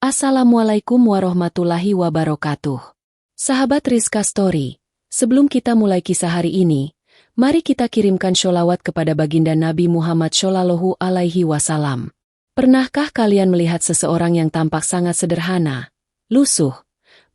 Assalamualaikum warahmatullahi wabarakatuh. Sahabat Rizka Story, sebelum kita mulai kisah hari ini, mari kita kirimkan sholawat kepada baginda Nabi Muhammad Shallallahu Alaihi Wasallam. Pernahkah kalian melihat seseorang yang tampak sangat sederhana, lusuh,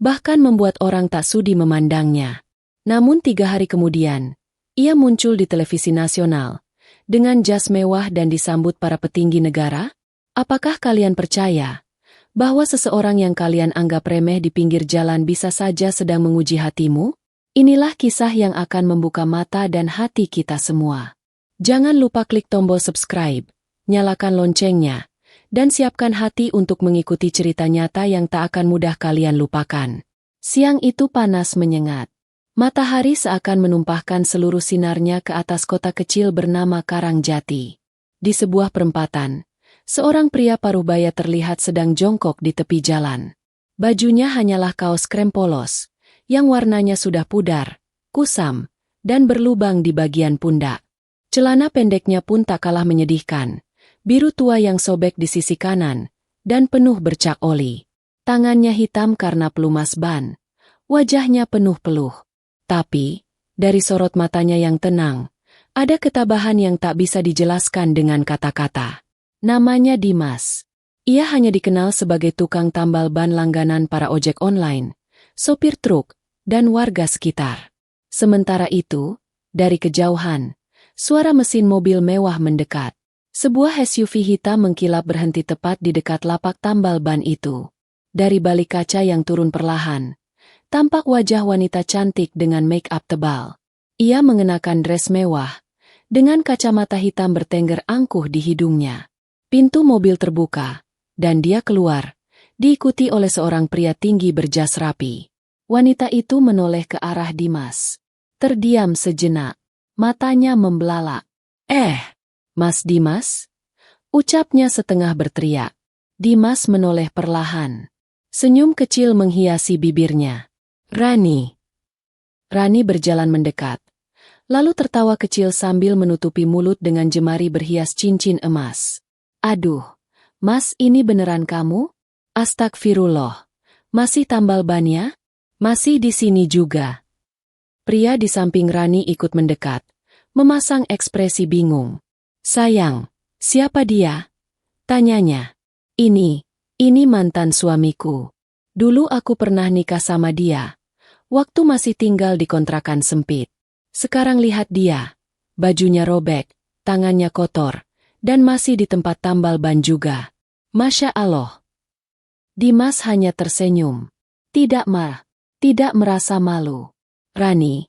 bahkan membuat orang tak sudi memandangnya? Namun 3 hari kemudian, ia muncul di televisi nasional, dengan jas mewah dan disambut para petinggi negara? Apakah kalian percaya bahwa seseorang yang kalian anggap remeh di pinggir jalan bisa saja sedang menguji hatimu? Inilah kisah yang akan membuka mata dan hati kita semua. Jangan lupa klik tombol subscribe, nyalakan loncengnya, dan siapkan hati untuk mengikuti cerita nyata yang tak akan mudah kalian lupakan. Siang itu panas menyengat. Matahari seakan menumpahkan seluruh sinarnya ke atas kota kecil bernama Karangjati. Di sebuah perempatan, seorang pria parubaya terlihat sedang jongkok di tepi jalan. Bajunya hanyalah kaos krem polos, yang warnanya sudah pudar, kusam, dan berlubang di bagian pundak. Celana pendeknya pun tak kalah menyedihkan, biru tua yang sobek di sisi kanan, dan penuh bercak oli. Tangannya hitam karena pelumas ban, wajahnya penuh peluh. Tapi, dari sorot matanya yang tenang, ada ketabahan yang tak bisa dijelaskan dengan kata-kata. Namanya Dimas. Ia hanya dikenal sebagai tukang tambal ban langganan para ojek online, sopir truk, dan warga sekitar. Sementara itu, dari kejauhan, suara mesin mobil mewah mendekat. Sebuah SUV hitam mengkilap berhenti tepat di dekat lapak tambal ban itu. Dari balik kaca yang turun perlahan, tampak wajah wanita cantik dengan make-up tebal. Ia mengenakan dress mewah, dengan kacamata hitam bertengger angkuh di hidungnya. Pintu mobil terbuka, dan dia keluar, diikuti oleh seorang pria tinggi berjas rapi. Wanita itu menoleh ke arah Dimas. Terdiam sejenak, matanya membelalak. Mas Dimas?" ucapnya setengah berteriak. Dimas menoleh perlahan. Senyum kecil menghiasi bibirnya. "Rani." Rani berjalan mendekat, lalu tertawa kecil sambil menutupi mulut dengan jemari berhias cincin emas. "Aduh, Mas, ini beneran kamu? Astagfirullah. Masih tambal bannya? Masih di sini juga?" Pria di samping Rani ikut mendekat, memasang ekspresi bingung. "Sayang, siapa dia?" tanyanya. Ini mantan suamiku. Dulu aku pernah nikah sama dia, waktu masih tinggal di kontrakan sempit. Sekarang lihat dia, bajunya robek, tangannya kotor, dan masih di tempat tambal ban juga. Masya Allah." Dimas hanya tersenyum. Tidak merasa malu. "Rani,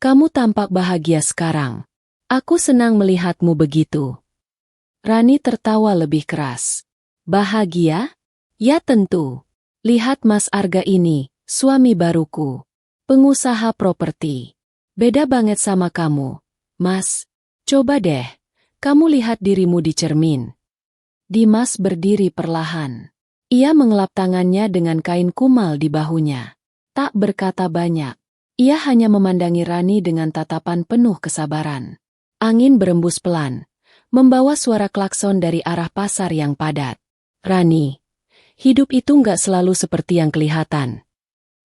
kamu tampak bahagia sekarang. Aku senang melihatmu begitu." Rani tertawa lebih keras. "Bahagia? Ya tentu. Lihat Mas Arga ini, suami baruku. Pengusaha properti. Beda banget sama kamu, Mas. Coba deh, kamu lihat dirimu di cermin." Dimas berdiri perlahan. Ia mengelap tangannya dengan kain kumal di bahunya. Tak berkata banyak. Ia hanya memandangi Rani dengan tatapan penuh kesabaran. Angin berembus pelan, membawa suara klakson dari arah pasar yang padat. "Rani, hidup itu nggak selalu seperti yang kelihatan."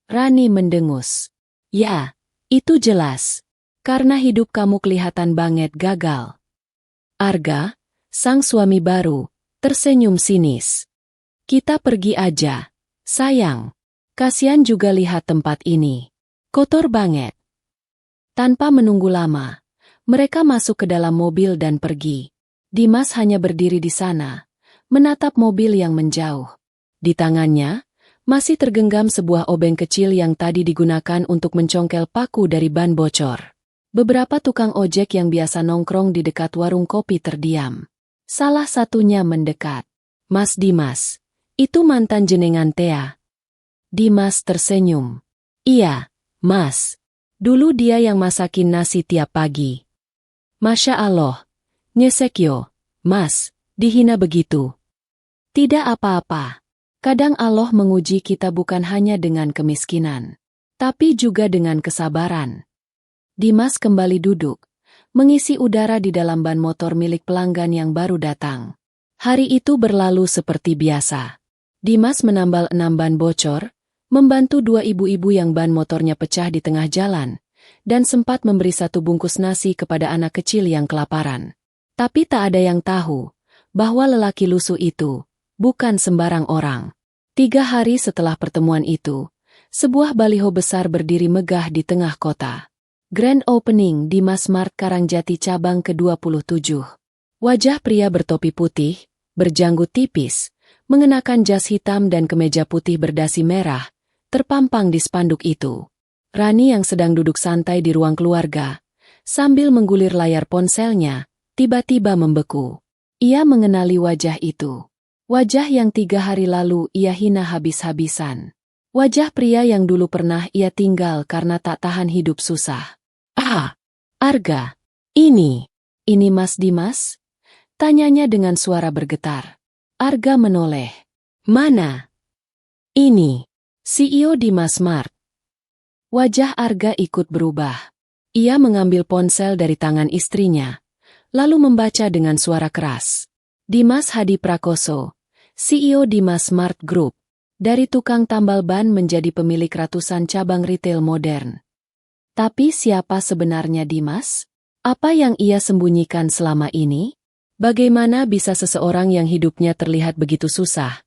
Rani mendengus. "Ya, itu jelas. Karena hidup kamu kelihatan banget gagal." Arga, sang suami baru, tersenyum sinis. "Kita pergi aja, sayang. Kasian juga lihat tempat ini. Kotor banget." Tanpa menunggu lama, mereka masuk ke dalam mobil dan pergi. Dimas hanya berdiri di sana, menatap mobil yang menjauh. Di tangannya, masih tergenggam sebuah obeng kecil yang tadi digunakan untuk mencongkel paku dari ban bocor. Beberapa tukang ojek yang biasa nongkrong di dekat warung kopi terdiam. Salah satunya mendekat. "Mas Dimas, itu mantan jenengan Tea?" Dimas tersenyum. "Iya, Mas. Dulu dia yang masakin nasi tiap pagi." "Masya Allah, nyesek yo, Mas, dihina begitu." "Tidak apa-apa. Kadang Allah menguji kita bukan hanya dengan kemiskinan, tapi juga dengan kesabaran." Dimas kembali duduk, mengisi udara di dalam ban motor milik pelanggan yang baru datang. Hari itu berlalu seperti biasa. Dimas menambal 6 ban bocor, membantu 2 ibu-ibu yang ban motornya pecah di tengah jalan, dan sempat memberi 1 bungkus nasi kepada anak kecil yang kelaparan. Tapi tak ada yang tahu bahwa lelaki lusuh itu bukan sembarang orang. 3 hari setelah pertemuan itu, sebuah baliho besar berdiri megah di tengah kota. Grand Opening Dimas Mart Karangjati cabang ke-27. Wajah pria bertopi putih, berjanggut tipis, mengenakan jas hitam dan kemeja putih berdasi merah, terpampang di spanduk itu. Rani yang sedang duduk santai di ruang keluarga, sambil menggulir layar ponselnya, tiba-tiba membeku. Ia mengenali wajah itu. Wajah yang 3 hari lalu ia hina habis-habisan. Wajah pria yang dulu pernah ia tinggal karena tak tahan hidup susah. "Ah, Arga, ini Mas Dimas?" Tanyanya dengan suara bergetar. Arga menoleh. "Mana?" "Ini, CEO Dimas Mart." Wajah Arga ikut berubah. Ia mengambil ponsel dari tangan istrinya, lalu membaca dengan suara keras. Dimas Hadi Prakoso, CEO Dimas Mart Group, dari tukang tambal ban menjadi pemilik ratusan cabang retail modern. Tapi siapa sebenarnya Dimas? Apa yang ia sembunyikan selama ini? Bagaimana bisa seseorang yang hidupnya terlihat begitu susah,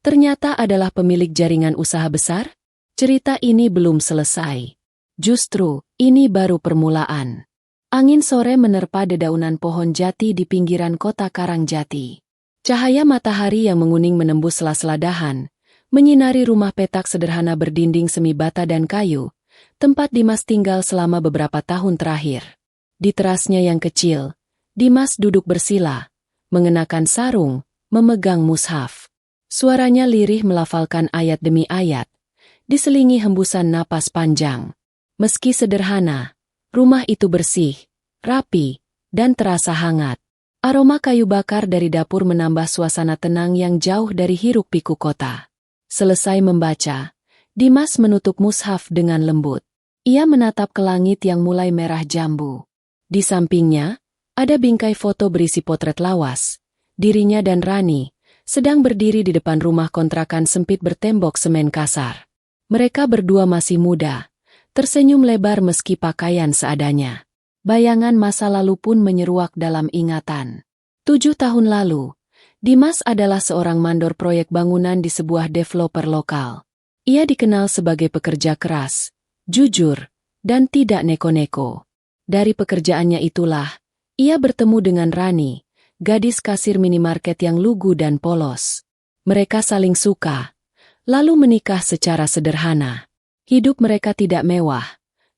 ternyata adalah pemilik jaringan usaha besar? Cerita ini belum selesai. Justru, ini baru permulaan. Angin sore menerpa dedaunan pohon jati di pinggiran kota Karangjati. Cahaya matahari yang menguning menembus sela-sela dahan, menyinari rumah petak sederhana berdinding semi bata dan kayu, tempat Dimas tinggal selama beberapa tahun terakhir. Di terasnya yang kecil, Dimas duduk bersila, mengenakan sarung, memegang mushaf. Suaranya lirih melafalkan ayat demi ayat, diselingi hembusan napas panjang. Meski sederhana, rumah itu bersih, rapi, dan terasa hangat. Aroma kayu bakar dari dapur menambah suasana tenang yang jauh dari hiruk-pikuk kota. Selesai membaca, Dimas menutup mushaf dengan lembut. Ia menatap ke langit yang mulai merah jambu. Di sampingnya, ada bingkai foto berisi potret lawas. Dirinya dan Rani sedang berdiri di depan rumah kontrakan sempit bertembok semen kasar. Mereka berdua masih muda, tersenyum lebar meski pakaian seadanya. Bayangan masa lalu pun menyeruak dalam ingatan. 7 tahun lalu, Dimas adalah seorang mandor proyek bangunan di sebuah developer lokal. Ia dikenal sebagai pekerja keras, jujur, dan tidak neko-neko. Dari pekerjaannya itulah, ia bertemu dengan Rani, gadis kasir minimarket yang lugu dan polos. Mereka saling suka, lalu menikah secara sederhana. Hidup mereka tidak mewah,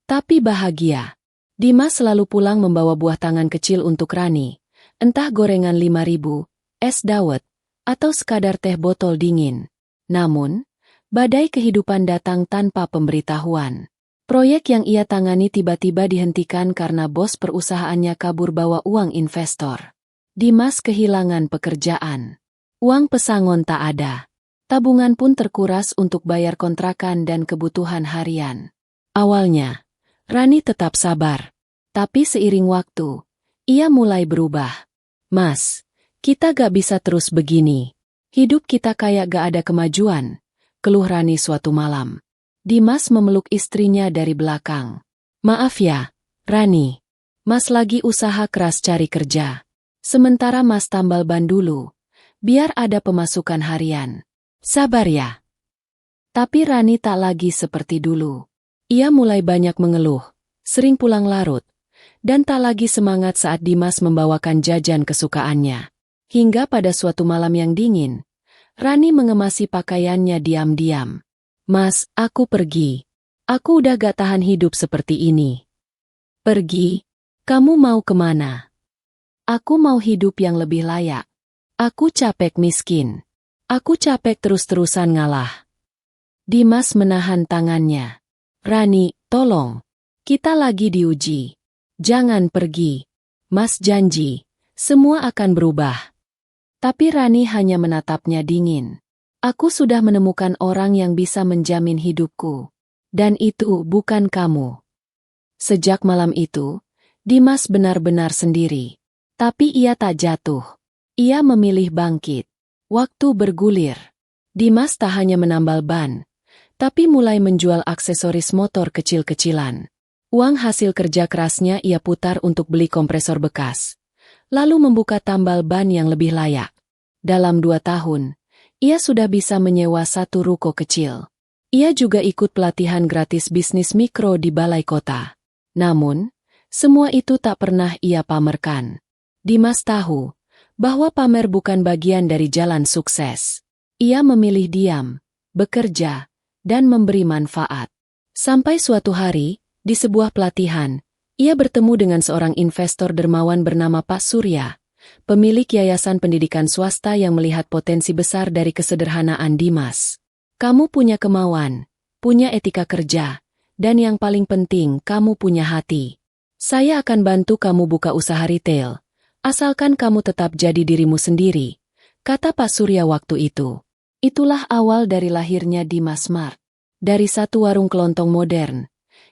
tapi bahagia. Dimas selalu pulang membawa buah tangan kecil untuk Rani, entah gorengan 5.000, es dawet, atau sekadar teh botol dingin. Namun, badai kehidupan datang tanpa pemberitahuan. Proyek yang ia tangani tiba-tiba dihentikan karena bos perusahaannya kabur bawa uang investor. Dimas kehilangan pekerjaan. Uang pesangon tak ada. Tabungan pun terkuras untuk bayar kontrakan dan kebutuhan harian. Awalnya, Rani tetap sabar. Tapi seiring waktu, ia mulai berubah. "Mas, kita gak bisa terus begini. Hidup kita kayak gak ada kemajuan," keluh Rani suatu malam. Dimas memeluk istrinya dari belakang. "Maaf ya, Rani. Mas lagi usaha keras cari kerja. Sementara Mas tambal ban dulu, biar ada pemasukan harian. Sabar ya." Tapi Rani tak lagi seperti dulu. Ia mulai banyak mengeluh, sering pulang larut, dan tak lagi semangat saat Dimas membawakan jajan kesukaannya. Hingga pada suatu malam yang dingin, Rani mengemasi pakaiannya diam-diam. "Mas, aku pergi. Aku udah gak tahan hidup seperti ini." "Pergi? Kamu mau kemana?" "Aku mau hidup yang lebih layak. Aku capek miskin. Aku capek terus-terusan ngalah." Dimas menahan tangannya. "Rani, tolong. Kita lagi diuji. Jangan pergi. Mas janji, semua akan berubah." Tapi Rani hanya menatapnya dingin. "Aku sudah menemukan orang yang bisa menjamin hidupku. Dan itu bukan kamu." Sejak malam itu, Dimas benar-benar sendiri. Tapi ia tak jatuh. Ia memilih bangkit. Waktu bergulir. Dimas tak hanya menambal ban, tapi mulai menjual aksesoris motor kecil-kecilan. Uang hasil kerja kerasnya ia putar untuk beli kompresor bekas, lalu membuka tambal ban yang lebih layak. Dalam 2 tahun, ia sudah bisa menyewa 1 ruko kecil. Ia juga ikut pelatihan gratis bisnis mikro di balai kota. Namun, semua itu tak pernah ia pamerkan. Dimas tahu bahwa pamer bukan bagian dari jalan sukses. Ia memilih diam, bekerja, dan memberi manfaat. Sampai suatu hari, di sebuah pelatihan, ia bertemu dengan seorang investor dermawan bernama Pak Surya, pemilik yayasan pendidikan swasta yang melihat potensi besar dari kesederhanaan Dimas. Kamu punya kemauan, punya etika kerja, dan yang paling penting kamu punya hati. Saya akan bantu kamu buka usaha retail, asalkan kamu tetap jadi dirimu sendiri, kata Pak Surya waktu itu. Itulah awal dari lahirnya Dimas Mart. Dari satu warung kelontong modern,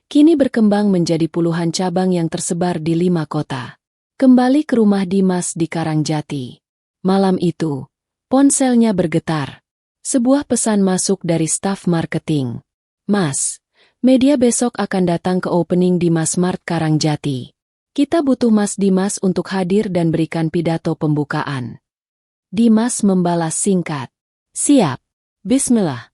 kini berkembang menjadi puluhan cabang yang tersebar di 5 kota. Kembali ke rumah Dimas di Karangjati. Malam itu, ponselnya bergetar. Sebuah pesan masuk dari staf marketing. Mas, media besok akan datang ke opening Dimas Mart Karangjati. Kita butuh Mas Dimas untuk hadir dan berikan pidato pembukaan. Dimas membalas singkat. Siap. Bismillah.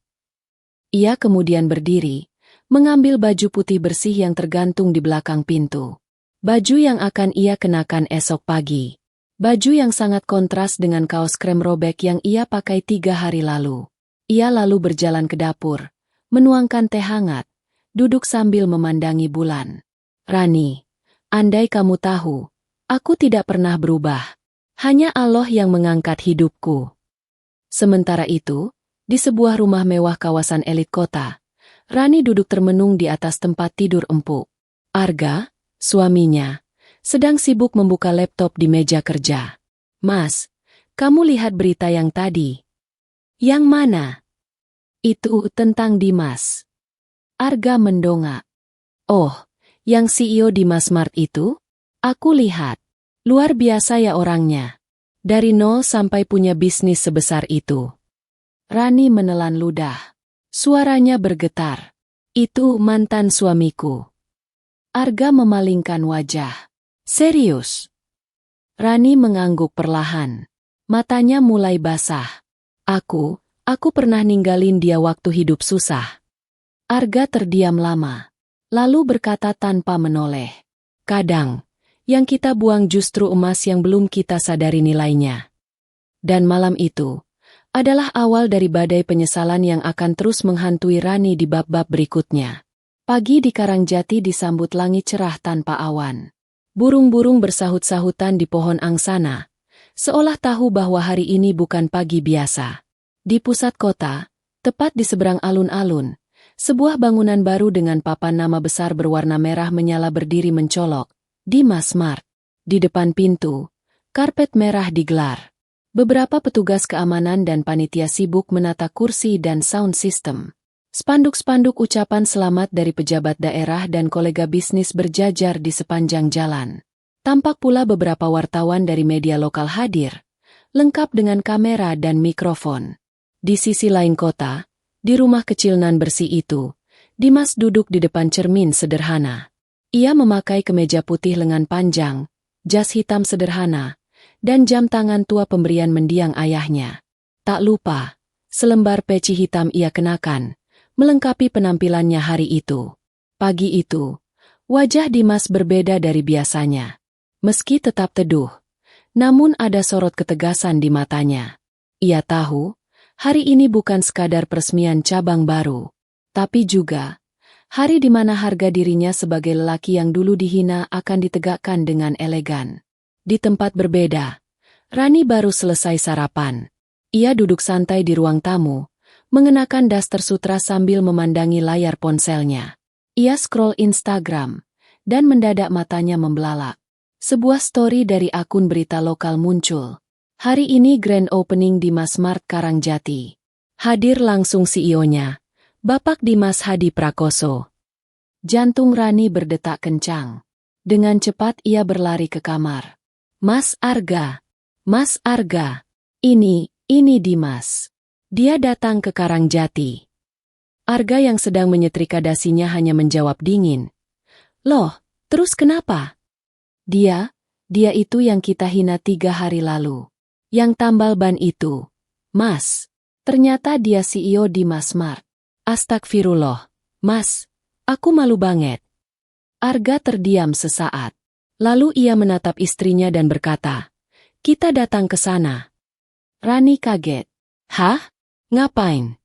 Ia kemudian berdiri, mengambil baju putih bersih yang tergantung di belakang pintu. Baju yang akan ia kenakan esok pagi. Baju yang sangat kontras dengan kaos krem robek yang ia pakai 3 hari lalu. Ia lalu berjalan ke dapur, menuangkan teh hangat, duduk sambil memandangi bulan. Rani, andai kamu tahu, aku tidak pernah berubah. Hanya Allah yang mengangkat hidupku. Sementara itu, di sebuah rumah mewah kawasan elit kota, Rani duduk termenung di atas tempat tidur empuk. Arga, suaminya, sedang sibuk membuka laptop di meja kerja. Mas, kamu lihat berita yang tadi? Yang mana? Itu tentang Dimas. Arga mendongak. Oh, yang CEO Dimas Mart itu? Aku lihat. Luar biasa ya orangnya. Dari nol sampai punya bisnis sebesar itu. Rani menelan ludah. Suaranya bergetar. Itu mantan suamiku. Arga memalingkan wajah. Serius? Rani mengangguk perlahan. Matanya mulai basah. Aku pernah ninggalin dia waktu hidup susah. Arga terdiam lama. Lalu berkata tanpa menoleh. Kadang, yang kita buang justru emas yang belum kita sadari nilainya. Dan malam itu adalah awal dari badai penyesalan yang akan terus menghantui Rani di bab-bab berikutnya. Pagi di Karangjati disambut langit cerah tanpa awan. Burung-burung bersahut-sahutan di pohon angsana, seolah tahu bahwa hari ini bukan pagi biasa. Di pusat kota, tepat di seberang alun-alun, sebuah bangunan baru dengan papan nama besar berwarna merah menyala berdiri mencolok, Dimas Mart. Di depan pintu, karpet merah digelar. Beberapa petugas keamanan dan panitia sibuk menata kursi dan sound system. Spanduk-spanduk ucapan selamat dari pejabat daerah dan kolega bisnis berjajar di sepanjang jalan. Tampak pula beberapa wartawan dari media lokal hadir, lengkap dengan kamera dan mikrofon. Di sisi lain kota, di rumah kecil nan bersih itu, Dimas duduk di depan cermin sederhana. Ia memakai kemeja putih lengan panjang, jas hitam sederhana, dan jam tangan tua pemberian mendiang ayahnya. Tak lupa, selembar peci hitam ia kenakan, melengkapi penampilannya hari itu. Pagi itu, wajah Dimas berbeda dari biasanya. Meski tetap teduh, namun ada sorot ketegasan di matanya. Ia tahu, hari ini bukan sekadar peresmian cabang baru, tapi juga hari di mana harga dirinya sebagai lelaki yang dulu dihina akan ditegakkan dengan elegan. Di tempat berbeda, Rani baru selesai sarapan. Ia duduk santai di ruang tamu, mengenakan daster sutra sambil memandangi layar ponselnya. Ia scroll Instagram, dan mendadak matanya membelalak. Sebuah story dari akun berita lokal muncul. Hari ini grand opening Dimas Mart Karangjati. Hadir langsung CEO-nya, Bapak Dimas Hadi Prakoso. Jantung Rani berdetak kencang. Dengan cepat ia berlari ke kamar. Mas Arga, ini Dimas. Dia datang ke Karangjati. Arga yang sedang menyetrika dasinya hanya menjawab dingin. Loh, terus kenapa? Dia itu yang kita hina 3 hari lalu. Yang tambal ban itu. Mas. Ternyata dia CEO di Mas Mart. Astagfirullah. Mas, aku malu banget. Arga terdiam sesaat. Lalu ia menatap istrinya dan berkata, kita datang ke sana. Rani kaget. Hah? Ngapain?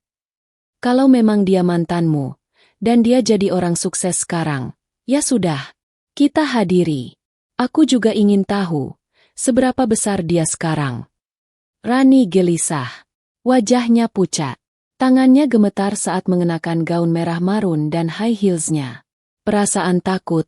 Kalau memang dia mantanmu, dan dia jadi orang sukses sekarang, ya sudah, kita hadiri. Aku juga ingin tahu, seberapa besar dia sekarang. Rani gelisah. Wajahnya pucat. Tangannya gemetar saat mengenakan gaun merah marun dan high heelsnya. Perasaan takut,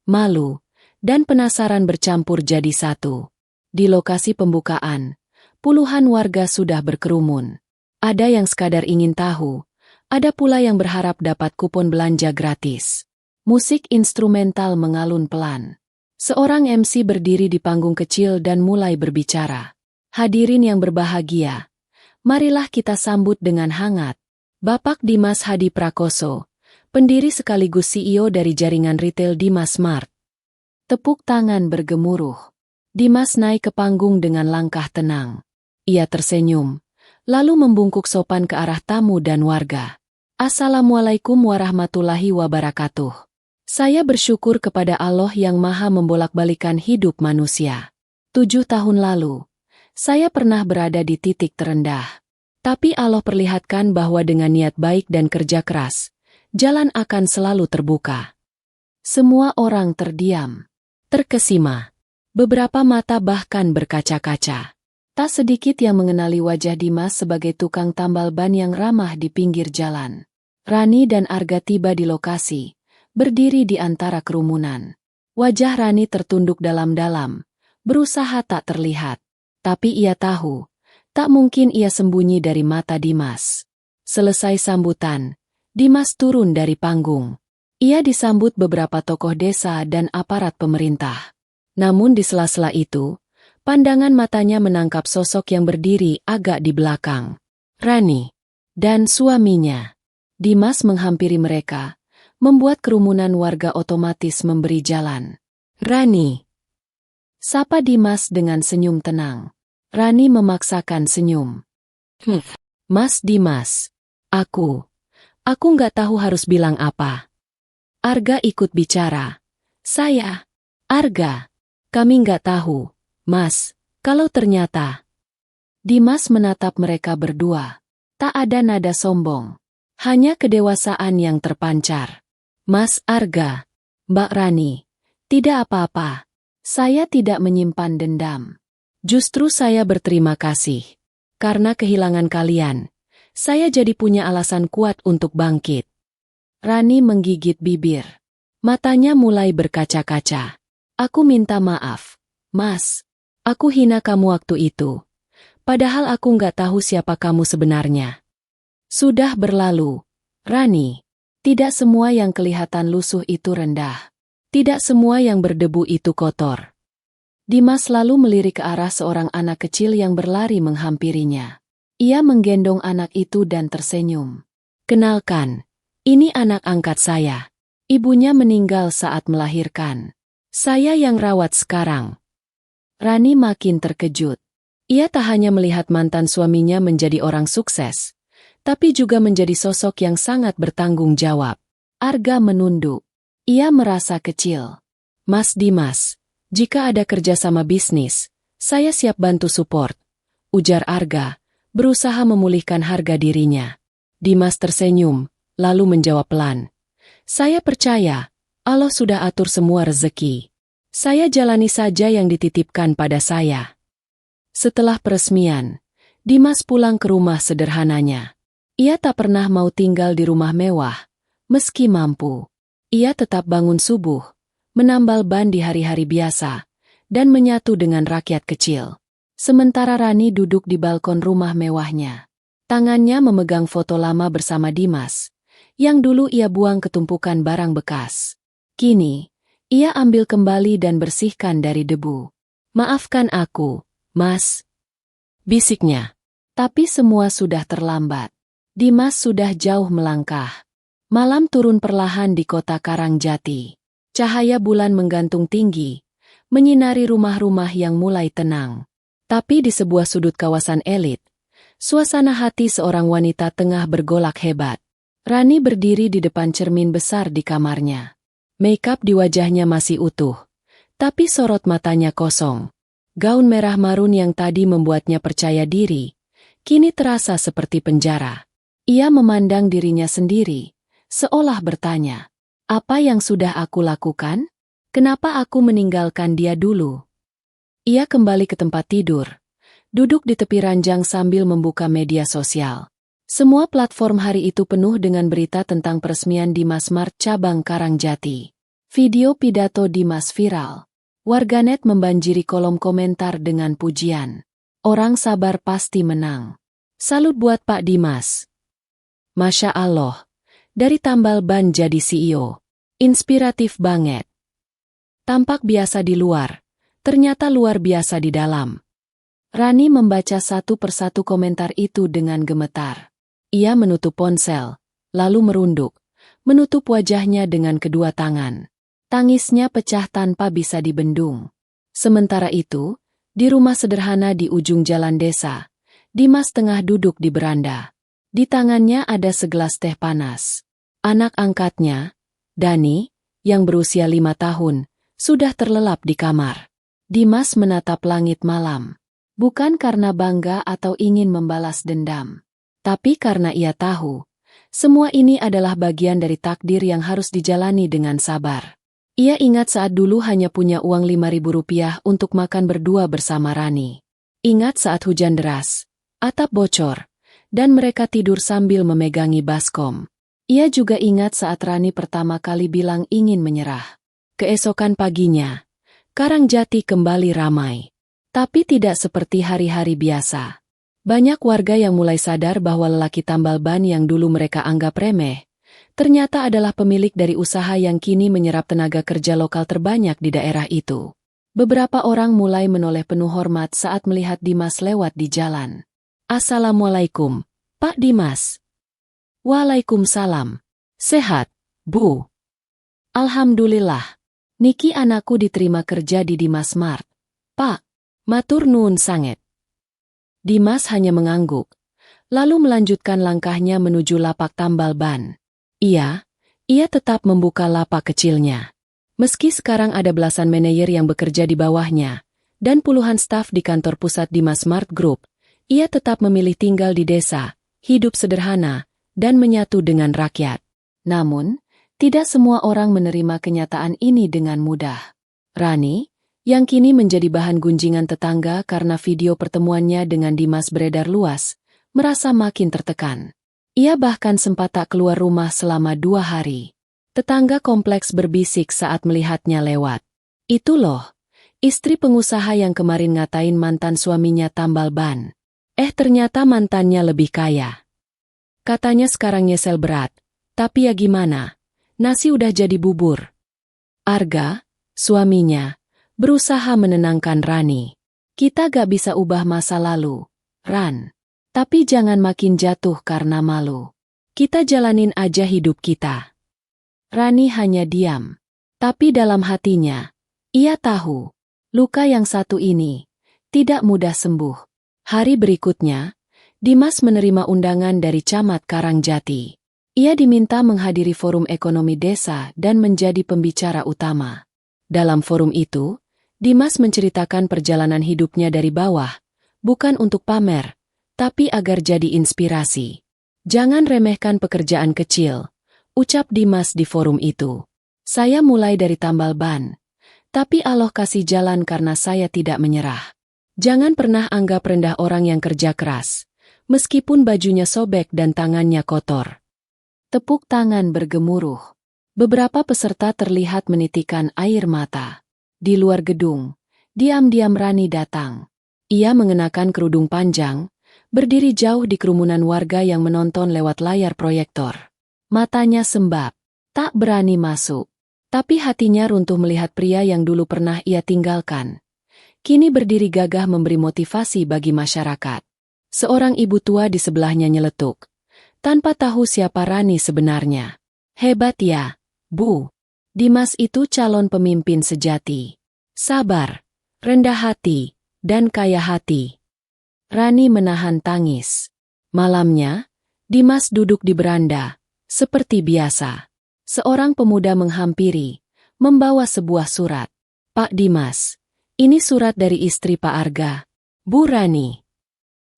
malu, dan penasaran bercampur jadi satu. Di lokasi pembukaan, puluhan warga sudah berkerumun. Ada yang sekadar ingin tahu, ada pula yang berharap dapat kupon belanja gratis. Musik instrumental mengalun pelan. Seorang MC berdiri di panggung kecil dan mulai berbicara. Hadirin yang berbahagia, marilah kita sambut dengan hangat Bapak Dimas Hadi Prakoso, pendiri sekaligus CEO dari jaringan retail Dimas Mart. Tepuk tangan bergemuruh. Dimas naik ke panggung dengan langkah tenang. Ia tersenyum, lalu membungkuk sopan ke arah tamu dan warga. Assalamualaikum warahmatullahi wabarakatuh. Saya bersyukur kepada Allah yang Maha membolak-balikan hidup manusia. 7 tahun lalu, saya pernah berada di titik terendah. Tapi Allah perlihatkan bahwa dengan niat baik dan kerja keras, jalan akan selalu terbuka. Semua orang terdiam, terkesima. Beberapa mata bahkan berkaca-kaca. Tak sedikit yang mengenali wajah Dimas sebagai tukang tambal ban yang ramah di pinggir jalan. Rani dan Arga tiba di lokasi, berdiri di antara kerumunan. Wajah Rani tertunduk dalam-dalam, berusaha tak terlihat. Tapi ia tahu, tak mungkin ia sembunyi dari mata Dimas. Selesai sambutan, Dimas turun dari panggung. Ia disambut beberapa tokoh desa dan aparat pemerintah. Namun di sela-sela itu, pandangan matanya menangkap sosok yang berdiri agak di belakang. Rani dan suaminya. Dimas menghampiri mereka, membuat kerumunan warga otomatis memberi jalan. Rani. Sapa Dimas dengan senyum tenang. Rani memaksakan senyum. Mas Dimas. Aku nggak tahu harus bilang apa. Arga ikut bicara. Saya. Arga. Kami nggak tahu, Mas, kalau ternyata. Dimas menatap mereka berdua. Tak ada nada sombong. Hanya kedewasaan yang terpancar. Mas Arga, Mbak Rani, tidak apa-apa. Saya tidak menyimpan dendam. Justru saya berterima kasih. Karena kehilangan kalian, saya jadi punya alasan kuat untuk bangkit. Rani menggigit bibir. Matanya mulai berkaca-kaca. Aku minta maaf, Mas. Aku hina kamu waktu itu. Padahal aku nggak tahu siapa kamu sebenarnya. Sudah berlalu, Rani. Tidak semua yang kelihatan lusuh itu rendah. Tidak semua yang berdebu itu kotor. Dimas lalu melirik ke arah seorang anak kecil yang berlari menghampirinya. Ia menggendong anak itu dan tersenyum. Kenalkan, ini anak angkat saya. Ibunya meninggal saat melahirkan. Saya yang rawat sekarang. Rani makin terkejut. Ia tak hanya melihat mantan suaminya menjadi orang sukses, tapi juga menjadi sosok yang sangat bertanggung jawab. Arga menunduk. Ia merasa kecil. Mas Dimas, jika ada kerjasama bisnis, saya siap bantu support. Ujar Arga, berusaha memulihkan harga dirinya. Dimas tersenyum, lalu menjawab pelan. Saya percaya, Allah sudah atur semua rezeki. Saya jalani saja yang dititipkan pada saya. Setelah peresmian, Dimas pulang ke rumah sederhananya. Ia tak pernah mau tinggal di rumah mewah, meski mampu. Ia tetap bangun subuh, menambal ban di hari-hari biasa, dan menyatu dengan rakyat kecil. Sementara Rani duduk di balkon rumah mewahnya. Tangannya memegang foto lama bersama Dimas, yang dulu ia buang ke tumpukan barang bekas. Kini, ia ambil kembali dan bersihkan dari debu. Maafkan aku, Mas. Bisiknya. Tapi semua sudah terlambat. Dimas sudah jauh melangkah. Malam turun perlahan di kota Karangjati. Cahaya bulan menggantung tinggi, menyinari rumah-rumah yang mulai tenang. Tapi di sebuah sudut kawasan elit, suasana hati seorang wanita tengah bergolak hebat. Rani berdiri di depan cermin besar di kamarnya. Makeup di wajahnya masih utuh, tapi sorot matanya kosong. Gaun merah marun yang tadi membuatnya percaya diri, kini terasa seperti penjara. Ia memandang dirinya sendiri, seolah bertanya, apa yang sudah aku lakukan? Kenapa aku meninggalkan dia dulu? Ia kembali ke tempat tidur, duduk di tepi ranjang sambil membuka media sosial. Semua platform hari itu penuh dengan berita tentang peresmian Dimas Mart cabang Karangjati. Video pidato Dimas viral. Warganet membanjiri kolom komentar dengan pujian. Orang sabar pasti menang. Salut buat Pak Dimas. Masya Allah. Dari tambal ban jadi CEO. Inspiratif banget. Tampak biasa di luar, ternyata luar biasa di dalam. Rani membaca satu persatu komentar itu dengan gemetar. Ia menutup ponsel, lalu merunduk, menutup wajahnya dengan kedua tangan. Tangisnya pecah tanpa bisa dibendung. Sementara itu, di rumah sederhana di ujung jalan desa, Dimas tengah duduk di beranda. Di tangannya ada segelas teh panas. Anak angkatnya, Dani, yang berusia 5 tahun, sudah terlelap di kamar. Dimas menatap langit malam. Bukan karena bangga atau ingin membalas dendam. Tapi karena ia tahu, semua ini adalah bagian dari takdir yang harus dijalani dengan sabar. Ia ingat saat dulu hanya punya uang Rp5.000 untuk makan berdua bersama Rani. Ingat saat hujan deras, atap bocor, dan mereka tidur sambil memegangi baskom. Ia juga ingat saat Rani pertama kali bilang ingin menyerah. Keesokan paginya, Karangjati kembali ramai. Tapi tidak seperti hari-hari biasa. Banyak warga yang mulai sadar bahwa lelaki tambal ban yang dulu mereka anggap remeh, ternyata adalah pemilik dari usaha yang kini menyerap tenaga kerja lokal terbanyak di daerah itu. Beberapa orang mulai menoleh penuh hormat saat melihat Dimas lewat di jalan. Assalamualaikum, Pak Dimas. Waalaikumsalam. Sehat, Bu? Alhamdulillah. Niki anakku diterima kerja di Dimas Mart. Pak, matur nuwun sanget. Dimas hanya mengangguk, lalu melanjutkan langkahnya menuju lapak tambal ban. Ia tetap membuka lapak kecilnya. Meski sekarang ada belasan manajer yang bekerja di bawahnya, dan puluhan staf di kantor pusat Dimas Mart Group, ia tetap memilih tinggal di desa, hidup sederhana, dan menyatu dengan rakyat. Namun, tidak semua orang menerima kenyataan ini dengan mudah. Rani, yang kini menjadi bahan gunjingan tetangga karena video pertemuannya dengan Dimas beredar luas, merasa makin tertekan. Ia bahkan sempat tak keluar rumah selama 2 hari. Tetangga kompleks berbisik saat melihatnya lewat. Itu loh, istri pengusaha yang kemarin ngatain mantan suaminya tambal ban. Ternyata mantannya lebih kaya. Katanya sekarang nyesel berat, tapi ya gimana, nasi udah jadi bubur. Arga, suaminya, berusaha menenangkan Rani. Kita gak bisa ubah masa lalu, Ran. Tapi jangan makin jatuh karena malu. Kita jalanin aja hidup kita. Rani hanya diam. Tapi dalam hatinya, ia tahu, luka yang satu ini tidak mudah sembuh. Hari berikutnya, Dimas menerima undangan dari Camat Karangjati. Ia diminta menghadiri forum ekonomi desa dan menjadi pembicara utama. Dalam forum itu, Dimas menceritakan perjalanan hidupnya dari bawah, bukan untuk pamer, tapi agar jadi inspirasi. Jangan remehkan pekerjaan kecil, ucap Dimas di forum itu. Saya mulai dari tambal ban, tapi Allah kasih jalan karena saya tidak menyerah. Jangan pernah anggap rendah orang yang kerja keras. Meskipun bajunya sobek dan tangannya kotor. Tepuk tangan bergemuruh. Beberapa peserta terlihat menitikan air mata. Di luar gedung, diam-diam Rani datang. Ia mengenakan kerudung panjang, berdiri jauh di kerumunan warga yang menonton lewat layar proyektor. Matanya sembab, tak berani masuk. Tapi hatinya runtuh melihat pria yang dulu pernah ia tinggalkan. Kini berdiri gagah memberi motivasi bagi masyarakat. Seorang ibu tua di sebelahnya nyeletuk, tanpa tahu siapa Rani sebenarnya. Hebat ya, Bu. Dimas itu calon pemimpin sejati. Sabar, rendah hati, dan kaya hati. Rani menahan tangis. Malamnya, Dimas duduk di beranda, seperti biasa. Seorang pemuda menghampiri, membawa sebuah surat. Pak Dimas, ini surat dari istri Pak Arga, Bu Rani.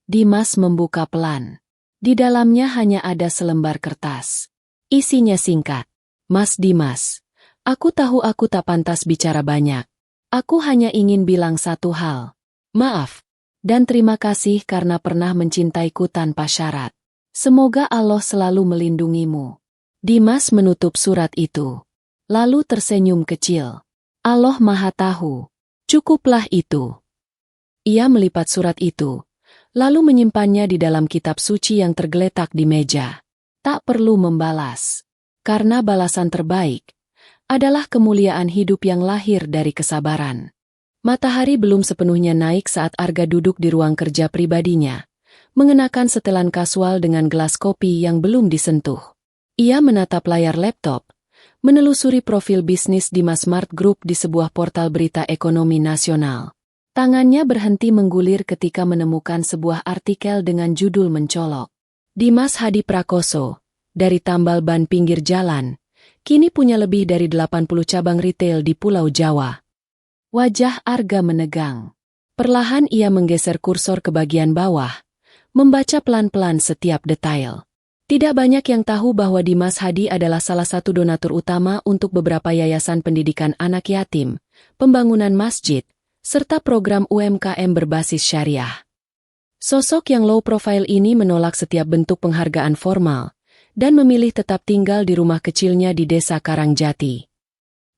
Dimas membuka pelan. Di dalamnya hanya ada selembar kertas. Isinya singkat. Mas Dimas, aku tahu aku tak pantas bicara banyak. Aku hanya ingin bilang satu hal. Maaf, dan terima kasih karena pernah mencintaiku tanpa syarat. Semoga Allah selalu melindungimu. Dimas menutup surat itu. Lalu tersenyum kecil. Allah Maha Tahu. Cukuplah itu. Ia melipat surat itu, lalu menyimpannya di dalam kitab suci yang tergeletak di meja. Tak perlu membalas. Karena balasan terbaik adalah kemuliaan hidup yang lahir dari kesabaran. Matahari belum sepenuhnya naik saat Arga duduk di ruang kerja pribadinya, mengenakan setelan kasual dengan gelas kopi yang belum disentuh. Ia menatap layar laptop, menelusuri profil bisnis Dimas Mart Group di sebuah portal berita ekonomi nasional. Tangannya berhenti menggulir ketika menemukan sebuah artikel dengan judul mencolok. Dimas Hadi Prakoso, dari tambal ban pinggir jalan, kini punya lebih dari 80 cabang retail di Pulau Jawa. Wajah Arga menegang. Perlahan ia menggeser kursor ke bagian bawah, membaca pelan-pelan setiap detail. Tidak banyak yang tahu bahwa Dimas Hadi adalah salah satu donatur utama untuk beberapa yayasan pendidikan anak yatim, pembangunan masjid, serta program UMKM berbasis syariah. Sosok yang low profile ini menolak setiap bentuk penghargaan formal dan memilih tetap tinggal di rumah kecilnya di Desa Karangjati.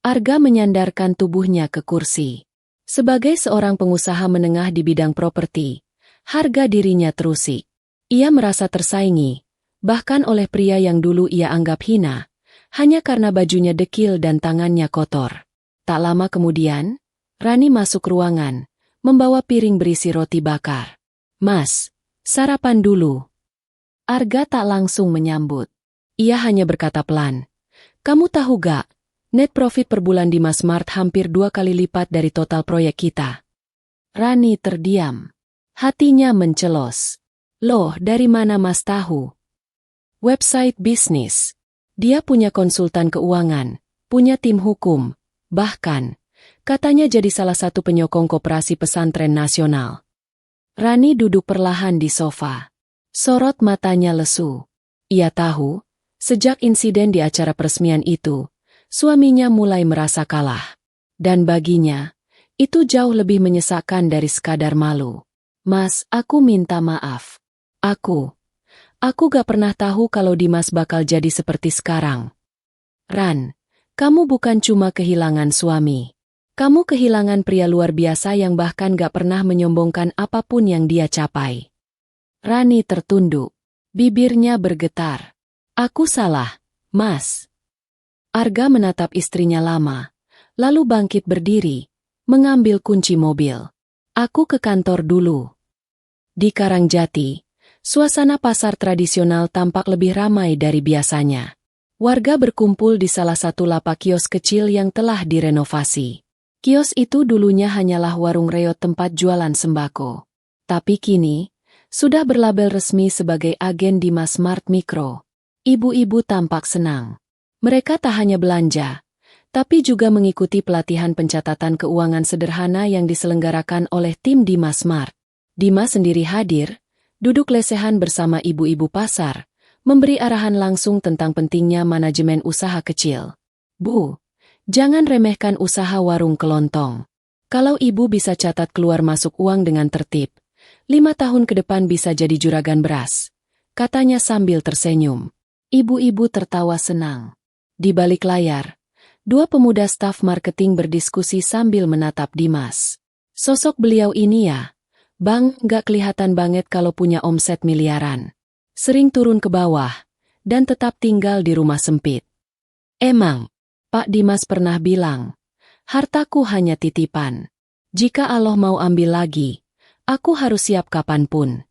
Arga menyandarkan tubuhnya ke kursi. Sebagai seorang pengusaha menengah di bidang properti, harga dirinya terusik. Ia merasa tersaingi, bahkan oleh pria yang dulu ia anggap hina, hanya karena bajunya dekil dan tangannya kotor. Tak lama kemudian, Rani masuk ruangan, membawa piring berisi roti bakar. Mas, sarapan dulu. Arga tak langsung menyambut. Ia hanya berkata pelan. Kamu tahu gak, net profit per bulan di Dimas Mart hampir 2 kali lipat dari total proyek kita. Rani terdiam. Hatinya mencelos. Loh, dari mana Mas tahu? Website bisnis. Dia punya konsultan keuangan, punya tim hukum, bahkan katanya jadi salah satu penyokong koperasi pesantren nasional. Rani duduk perlahan di sofa. Sorot matanya lesu. Ia tahu, sejak insiden di acara peresmian itu, suaminya mulai merasa kalah. Dan baginya, itu jauh lebih menyesakkan dari sekadar malu. Mas, aku minta maaf. Aku gak pernah tahu kalau Dimas bakal jadi seperti sekarang. Ran, kamu bukan cuma kehilangan suami. Kamu kehilangan pria luar biasa yang bahkan gak pernah menyombongkan apapun yang dia capai. Rani tertunduk. Bibirnya bergetar. Aku salah, Mas. Arga menatap istrinya lama, lalu bangkit berdiri, mengambil kunci mobil. Aku ke kantor dulu. Di Karangjati, suasana pasar tradisional tampak lebih ramai dari biasanya. Warga berkumpul di salah satu lapak kios kecil yang telah direnovasi. Kios itu dulunya hanyalah warung reot tempat jualan sembako. Tapi kini, sudah berlabel resmi sebagai agen Dimas Mart Mikro. Ibu-ibu tampak senang. Mereka tak hanya belanja, tapi juga mengikuti pelatihan pencatatan keuangan sederhana yang diselenggarakan oleh tim Dimas Mart. Dimas sendiri hadir, duduk lesehan bersama ibu-ibu pasar, memberi arahan langsung tentang pentingnya manajemen usaha kecil. Bu, jangan remehkan usaha warung kelontong. Kalau ibu bisa catat keluar masuk uang dengan tertib, 5 tahun ke depan bisa jadi juragan beras, katanya sambil tersenyum. Ibu-ibu tertawa senang. Di balik layar, 2 pemuda staf marketing berdiskusi sambil menatap Dimas. Sosok beliau ini ya, Bang, gak kelihatan banget kalau punya omset miliaran. Sering turun ke bawah, dan tetap tinggal di rumah sempit. Emang, Pak Dimas pernah bilang, hartaku hanya titipan. Jika Allah mau ambil lagi, aku harus siap kapanpun.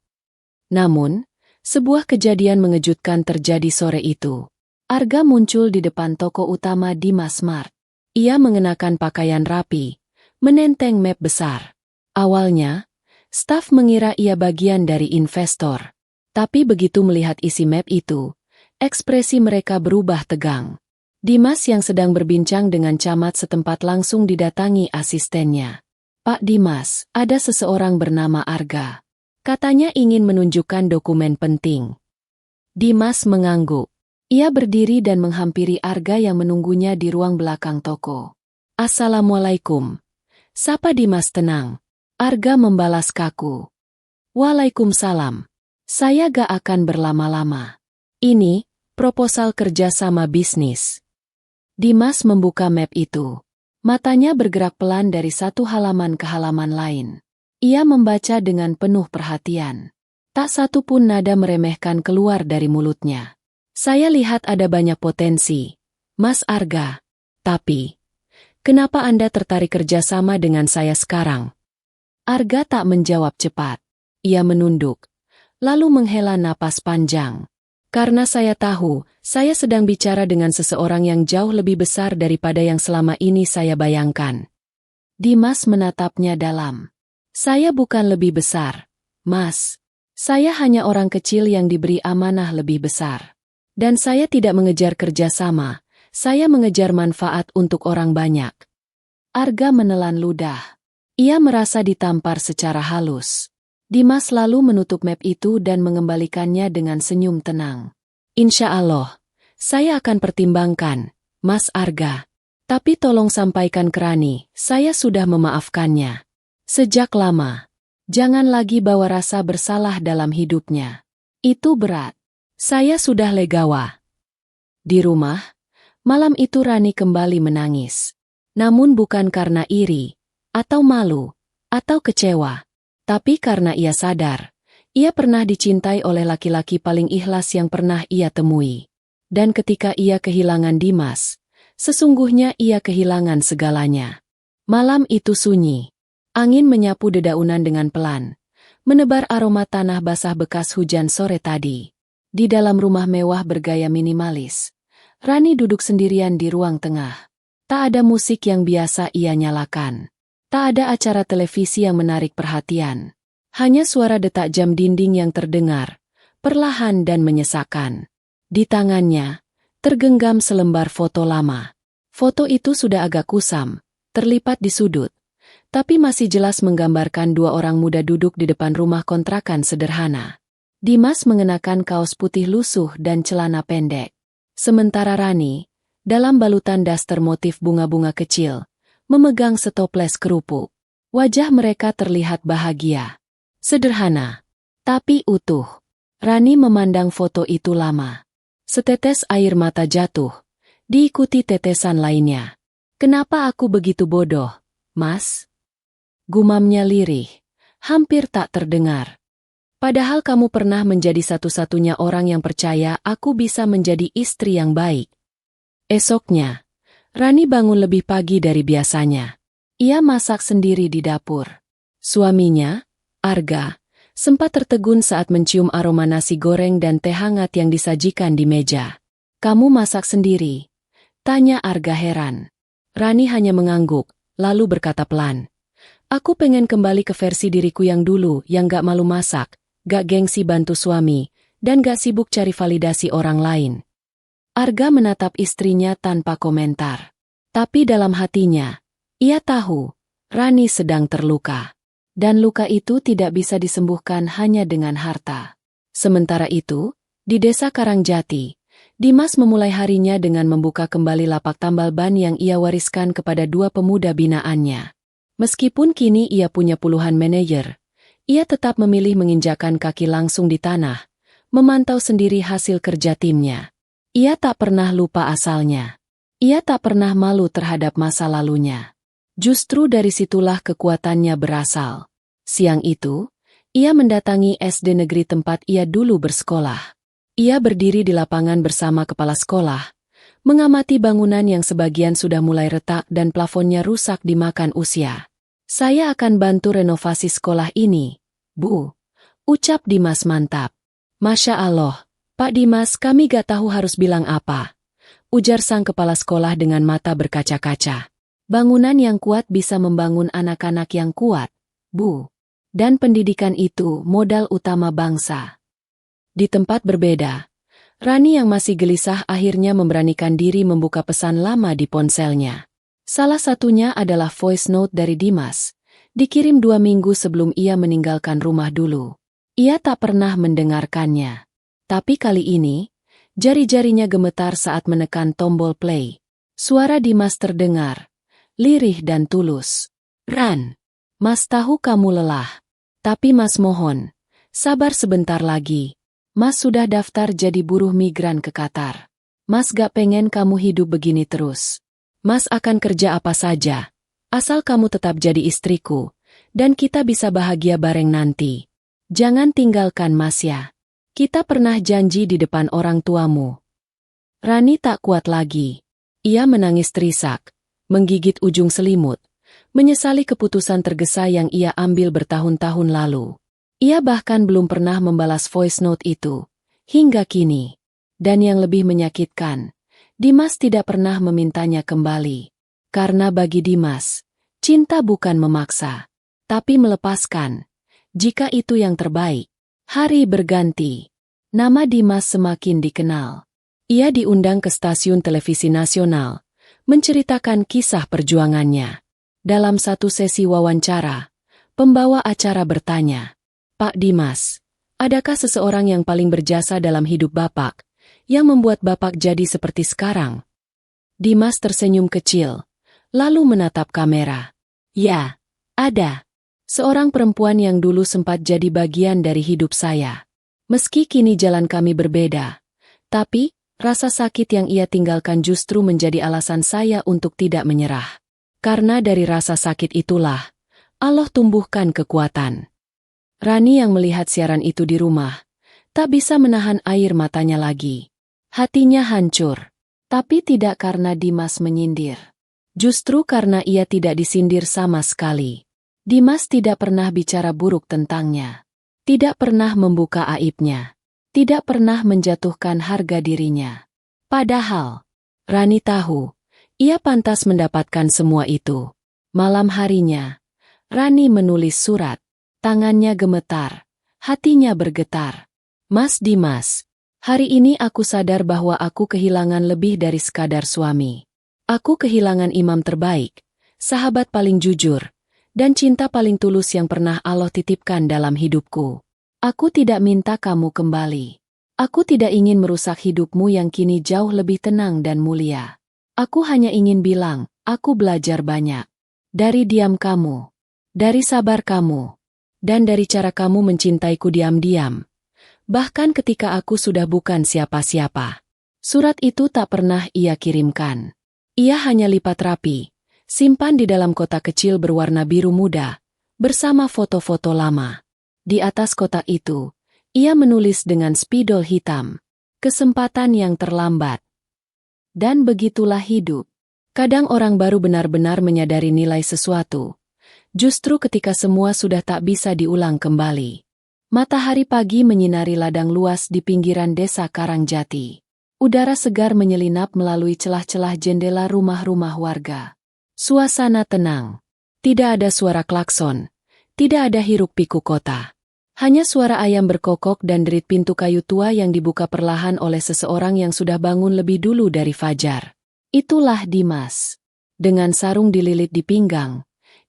Namun, sebuah kejadian mengejutkan terjadi sore itu. Arga muncul di depan toko utama Dimas Mart. Ia mengenakan pakaian rapi, menenteng map besar. Awalnya, staf mengira ia bagian dari investor. Tapi begitu melihat isi map itu, ekspresi mereka berubah tegang. Dimas yang sedang berbincang dengan camat setempat langsung didatangi asistennya. "Pak Dimas, ada seseorang bernama Arga. Katanya ingin menunjukkan dokumen penting." Dimas mengangguk. Ia berdiri dan menghampiri Arga yang menunggunya di ruang belakang toko. "Assalamualaikum." Sapa Dimas tenang. Arga membalas kaku. "Waalaikumsalam. Saya gak akan berlama-lama. Ini, proposal kerjasama bisnis." Dimas membuka map itu. Matanya bergerak pelan dari satu halaman ke halaman lain. Ia membaca dengan penuh perhatian. Tak satu pun nada meremehkan keluar dari mulutnya. "Saya lihat ada banyak potensi, Mas Arga. Tapi, kenapa Anda tertarik kerjasama dengan saya sekarang?" Arga tak menjawab cepat. Ia menunduk, lalu menghela napas panjang. "Karena saya tahu, saya sedang bicara dengan seseorang yang jauh lebih besar daripada yang selama ini saya bayangkan." Dimas menatapnya dalam. "Saya bukan lebih besar, Mas. Saya hanya orang kecil yang diberi amanah lebih besar. Dan saya tidak mengejar kerjasama, saya mengejar manfaat untuk orang banyak." Arga menelan ludah. Ia merasa ditampar secara halus. Dimas lalu menutup map itu dan mengembalikannya dengan senyum tenang. "Insya Allah, saya akan pertimbangkan, Mas Arga. Tapi tolong sampaikan ke Rani, saya sudah memaafkannya. Sejak lama. Jangan lagi bawa rasa bersalah dalam hidupnya. Itu berat. Saya sudah legawa." Di rumah, malam itu Rani kembali menangis. Namun bukan karena iri, atau malu, atau kecewa. Tapi karena ia sadar, ia pernah dicintai oleh laki-laki paling ikhlas yang pernah ia temui. Dan ketika ia kehilangan Dimas, sesungguhnya ia kehilangan segalanya. Malam itu sunyi. Angin menyapu dedaunan dengan pelan, menebar aroma tanah basah bekas hujan sore tadi. Di dalam rumah mewah bergaya minimalis, Rani duduk sendirian di ruang tengah. Tak ada musik yang biasa ia nyalakan. Tak ada acara televisi yang menarik perhatian. Hanya suara detak jam dinding yang terdengar, perlahan dan menyesakkan. Di tangannya, tergenggam selembar foto lama. Foto itu sudah agak kusam, terlipat di sudut, tapi masih jelas menggambarkan dua orang muda duduk di depan rumah kontrakan sederhana. Dimas mengenakan kaos putih lusuh dan celana pendek. Sementara Rani, dalam balutan daster motif bunga-bunga kecil, memegang setoples kerupuk. Wajah mereka terlihat bahagia. Sederhana, tapi utuh. Rani memandang foto itu lama. Setetes air mata jatuh, diikuti tetesan lainnya. "Kenapa aku begitu bodoh, Mas?" Gumamnya lirih, hampir tak terdengar. "Padahal kamu pernah menjadi satu-satunya orang yang percaya aku bisa menjadi istri yang baik." Esoknya, Rani bangun lebih pagi dari biasanya. Ia masak sendiri di dapur. Suaminya, Arga, sempat tertegun saat mencium aroma nasi goreng dan teh hangat yang disajikan di meja. "Kamu masak sendiri?" tanya Arga heran. Rani hanya mengangguk, lalu berkata pelan, "Aku pengen kembali ke versi diriku yang dulu, yang gak malu masak, gak gengsi bantu suami, dan gak sibuk cari validasi orang lain." Arga menatap istrinya tanpa komentar. Tapi dalam hatinya, ia tahu, Rani sedang terluka. Dan luka itu tidak bisa disembuhkan hanya dengan harta. Sementara itu, di desa Karangjati, Dimas memulai harinya dengan membuka kembali lapak tambal ban yang ia wariskan kepada dua pemuda binaannya. Meskipun kini ia punya puluhan manajer, ia tetap memilih menginjakan kaki langsung di tanah, memantau sendiri hasil kerja timnya. Ia tak pernah lupa asalnya. Ia tak pernah malu terhadap masa lalunya. Justru dari situlah kekuatannya berasal. Siang itu, ia mendatangi SD negeri tempat ia dulu bersekolah. Ia berdiri di lapangan bersama kepala sekolah, mengamati bangunan yang sebagian sudah mulai retak dan plafonnya rusak dimakan usia. "Saya akan bantu renovasi sekolah ini, Bu. Ucap Dimas mantap. Masya Allah, Pak Dimas, kami gak tahu harus bilang apa. Ujar sang kepala sekolah dengan mata berkaca-kaca. Bangunan yang kuat bisa membangun anak-anak yang kuat, Bu. Dan pendidikan itu modal utama bangsa. Di tempat berbeda, Rani yang masih gelisah akhirnya memberanikan diri membuka pesan lama di ponselnya. Salah satunya adalah voice note dari Dimas, dikirim 2 minggu sebelum ia meninggalkan rumah dulu. Ia tak pernah mendengarkannya. Tapi kali ini, jari-jarinya gemetar saat menekan tombol play. Suara Dimas terdengar, lirih dan tulus. Ran, Mas tahu kamu lelah. Tapi Mas mohon, sabar sebentar lagi. Mas sudah daftar jadi buruh migran ke Qatar. Mas gak pengen kamu hidup begini terus. Mas akan kerja apa saja, asal kamu tetap jadi istriku, dan kita bisa bahagia bareng nanti. Jangan tinggalkan Mas ya. Kita pernah janji di depan orang tuamu. Rani tak kuat lagi. Ia menangis terisak, menggigit ujung selimut, menyesali keputusan tergesa yang ia ambil bertahun-tahun lalu. Ia bahkan belum pernah membalas voice note itu, hingga kini. Dan yang lebih menyakitkan, Dimas tidak pernah memintanya kembali. Karena bagi Dimas, cinta bukan memaksa, tapi melepaskan. Jika itu yang terbaik. Hari berganti. Nama Dimas semakin dikenal. Ia diundang ke stasiun televisi nasional, menceritakan kisah perjuangannya. Dalam satu sesi wawancara, pembawa acara bertanya, Pak Dimas, adakah seseorang yang paling berjasa dalam hidup Bapak, yang membuat Bapak jadi seperti sekarang? Dimas tersenyum kecil, lalu menatap kamera. Ya, ada. Seorang perempuan yang dulu sempat jadi bagian dari hidup saya. Meski kini jalan kami berbeda, tapi rasa sakit yang ia tinggalkan justru menjadi alasan saya untuk tidak menyerah. Karena dari rasa sakit itulah, Allah tumbuhkan kekuatan. Rani yang melihat siaran itu di rumah, tak bisa menahan air matanya lagi. Hatinya hancur, tapi tidak karena Dimas menyindir. Justru karena ia tidak disindir sama sekali. Dimas tidak pernah bicara buruk tentangnya. Tidak pernah membuka aibnya. Tidak pernah menjatuhkan harga dirinya. Padahal, Rani tahu, ia pantas mendapatkan semua itu. Malam harinya, Rani menulis surat. Tangannya gemetar, hatinya bergetar. Mas Dimas, hari ini aku sadar bahwa aku kehilangan lebih dari sekadar suami. Aku kehilangan imam terbaik, sahabat paling jujur, dan cinta paling tulus yang pernah Allah titipkan dalam hidupku. Aku tidak minta kamu kembali. Aku tidak ingin merusak hidupmu yang kini jauh lebih tenang dan mulia. Aku hanya ingin bilang, aku belajar banyak. Dari diam kamu, dari sabar kamu, dan dari cara kamu mencintaiku diam-diam. Bahkan ketika aku sudah bukan siapa-siapa. Surat itu tak pernah ia kirimkan. Ia hanya lipat rapi, simpan di dalam kotak kecil berwarna biru muda, bersama foto-foto lama. Di atas kotak itu, ia menulis dengan spidol hitam, kesempatan yang terlambat. Dan begitulah hidup. Kadang orang baru benar-benar menyadari nilai sesuatu, justru ketika semua sudah tak bisa diulang kembali. Matahari pagi menyinari ladang luas di pinggiran desa Karangjati. Udara segar menyelinap melalui celah-celah jendela rumah-rumah warga. Suasana tenang. Tidak ada suara klakson. Tidak ada hiruk-pikuk kota. Hanya suara ayam berkokok dan derit pintu kayu tua yang dibuka perlahan oleh seseorang yang sudah bangun lebih dulu dari fajar. Itulah Dimas. Dengan sarung dililit di pinggang,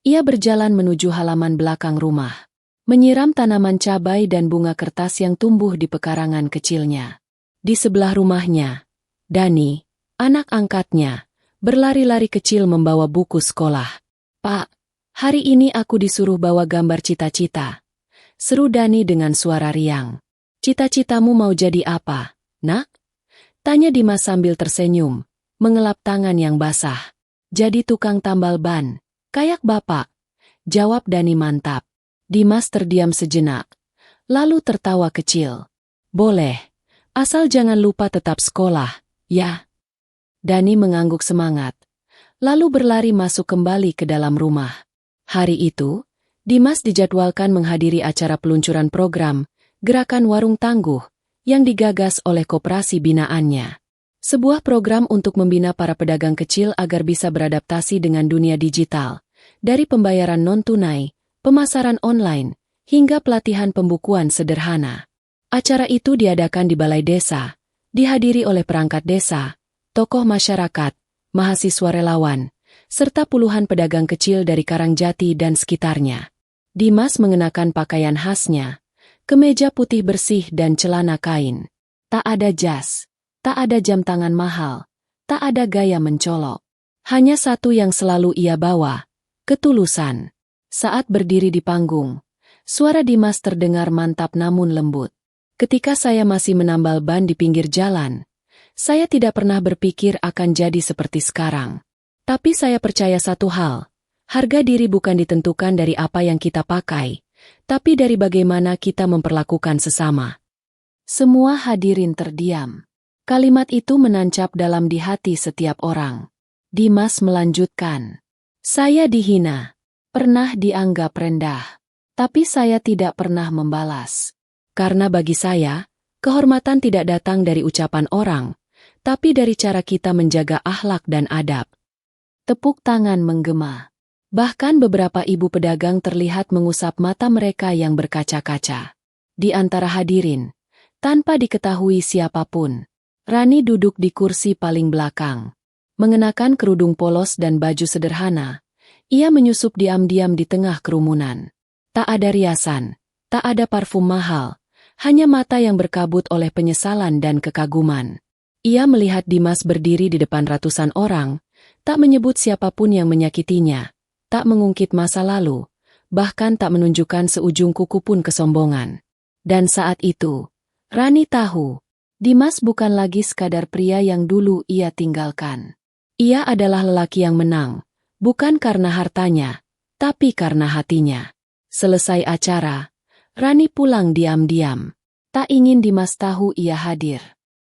ia berjalan menuju halaman belakang rumah. Menyiram tanaman cabai dan bunga kertas yang tumbuh di pekarangan kecilnya. Di sebelah rumahnya, Dani, anak angkatnya, berlari-lari kecil membawa buku sekolah. Pak, hari ini aku disuruh bawa gambar cita-cita. Seru Dani dengan suara riang. Cita-citamu mau jadi apa, nak? Tanya Dimas sambil tersenyum, mengelap tangan yang basah. Jadi tukang tambal ban, kayak bapak. Jawab Dani mantap. Dimas terdiam sejenak, lalu tertawa kecil. Boleh, asal jangan lupa tetap sekolah, ya. Dani mengangguk semangat, lalu berlari masuk kembali ke dalam rumah. Hari itu, Dimas dijadwalkan menghadiri acara peluncuran program Gerakan Warung Tangguh yang digagas oleh koperasi binaannya. Sebuah program untuk membina para pedagang kecil agar bisa beradaptasi dengan dunia digital, dari pembayaran non-tunai, pemasaran online, hingga pelatihan pembukuan sederhana. Acara itu diadakan di Balai Desa, dihadiri oleh perangkat desa, tokoh masyarakat, mahasiswa relawan, serta puluhan pedagang kecil dari Karangjati dan sekitarnya. Dimas mengenakan pakaian khasnya, kemeja putih bersih dan celana kain. Tak ada jas, tak ada jam tangan mahal, tak ada gaya mencolok. Hanya satu yang selalu ia bawa, ketulusan. Saat berdiri di panggung, suara Dimas terdengar mantap namun lembut. Ketika saya masih menambal ban di pinggir jalan, saya tidak pernah berpikir akan jadi seperti sekarang. Tapi saya percaya satu hal, harga diri bukan ditentukan dari apa yang kita pakai, tapi dari bagaimana kita memperlakukan sesama. Semua hadirin terdiam. Kalimat itu menancap dalam di hati setiap orang. Dimas melanjutkan, "Saya dihina, pernah dianggap rendah, tapi saya tidak pernah membalas. Karena bagi saya, kehormatan tidak datang dari ucapan orang, tapi dari cara kita menjaga akhlak dan adab." Tepuk tangan menggema. Bahkan beberapa ibu pedagang terlihat mengusap mata mereka yang berkaca-kaca. Di antara hadirin, tanpa diketahui siapapun, Rani duduk di kursi paling belakang. Mengenakan kerudung polos dan baju sederhana, ia menyusup diam-diam di tengah kerumunan. Tak ada riasan, tak ada parfum mahal, hanya mata yang berkabut oleh penyesalan dan kekaguman. Ia melihat Dimas berdiri di depan ratusan orang, tak menyebut siapapun yang menyakitinya, tak mengungkit masa lalu, bahkan tak menunjukkan seujung kuku pun kesombongan. Dan saat itu, Rani tahu, Dimas bukan lagi sekadar pria yang dulu ia tinggalkan. Ia adalah lelaki yang menang, bukan karena hartanya, tapi karena hatinya. Selesai acara, Rani pulang diam-diam. Tak ingin Dimas tahu ia hadir.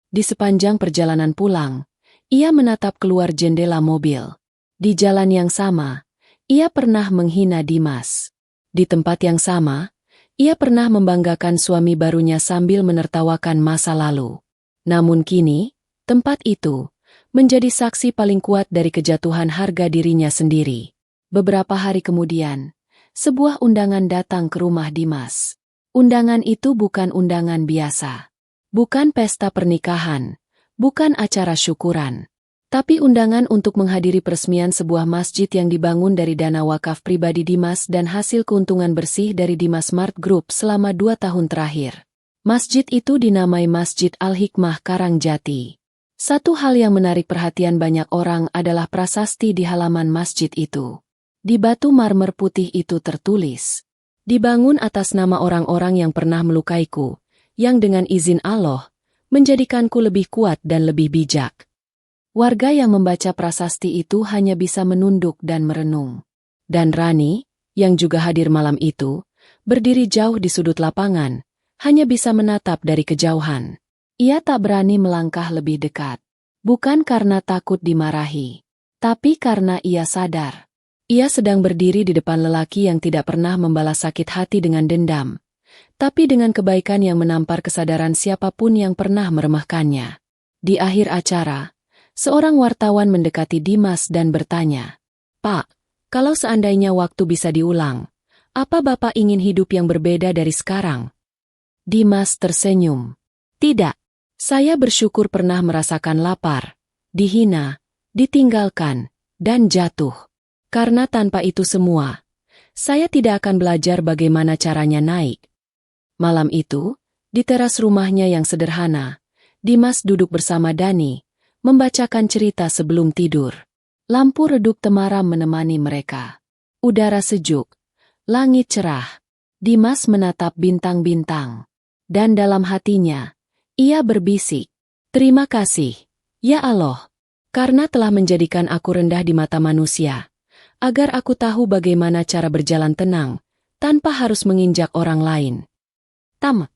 Di sepanjang perjalanan pulang, ia menatap keluar jendela mobil. Di jalan yang sama, ia pernah menghina Dimas. Di tempat yang sama, ia pernah membanggakan suami barunya sambil menertawakan masa lalu. Namun kini, tempat itu menjadi saksi paling kuat dari kejatuhan harga dirinya sendiri. Beberapa hari kemudian, sebuah undangan datang ke rumah Dimas. Undangan itu bukan undangan biasa. Bukan pesta pernikahan, bukan acara syukuran, tapi undangan untuk menghadiri peresmian sebuah masjid yang dibangun dari dana wakaf pribadi Dimas dan hasil keuntungan bersih dari Dimas Mart Group selama 2 tahun terakhir. Masjid itu dinamai Masjid Al-Hikmah Karangjati. Satu hal yang menarik perhatian banyak orang adalah prasasti di halaman masjid itu. Di batu marmer putih itu tertulis, "Dibangun atas nama orang-orang yang pernah melukaiku, yang dengan izin Allah, menjadikanku lebih kuat dan lebih bijak." Warga yang membaca prasasti itu hanya bisa menunduk dan merenung. Dan Rani, yang juga hadir malam itu, berdiri jauh di sudut lapangan, hanya bisa menatap dari kejauhan. Ia tak berani melangkah lebih dekat. Bukan karena takut dimarahi, tapi karena ia sadar. Ia sedang berdiri di depan lelaki yang tidak pernah membalas sakit hati dengan dendam, tapi dengan kebaikan yang menampar kesadaran siapapun yang pernah meremehkannya. Di akhir acara, seorang wartawan mendekati Dimas dan bertanya, "Pak, kalau seandainya waktu bisa diulang, apa Bapak ingin hidup yang berbeda dari sekarang?" Dimas tersenyum. "Tidak, saya bersyukur pernah merasakan lapar, dihina, ditinggalkan, dan jatuh. Karena tanpa itu semua, saya tidak akan belajar bagaimana caranya naik." Malam itu, di teras rumahnya yang sederhana, Dimas duduk bersama Dani, membacakan cerita sebelum tidur. Lampu redup temaram menemani mereka. Udara sejuk, langit cerah. Dimas menatap bintang-bintang. Dan dalam hatinya, ia berbisik, "Terima kasih, ya Allah, karena telah menjadikan aku rendah di mata manusia, agar aku tahu bagaimana cara berjalan tenang, tanpa harus menginjak orang lain." Tamat.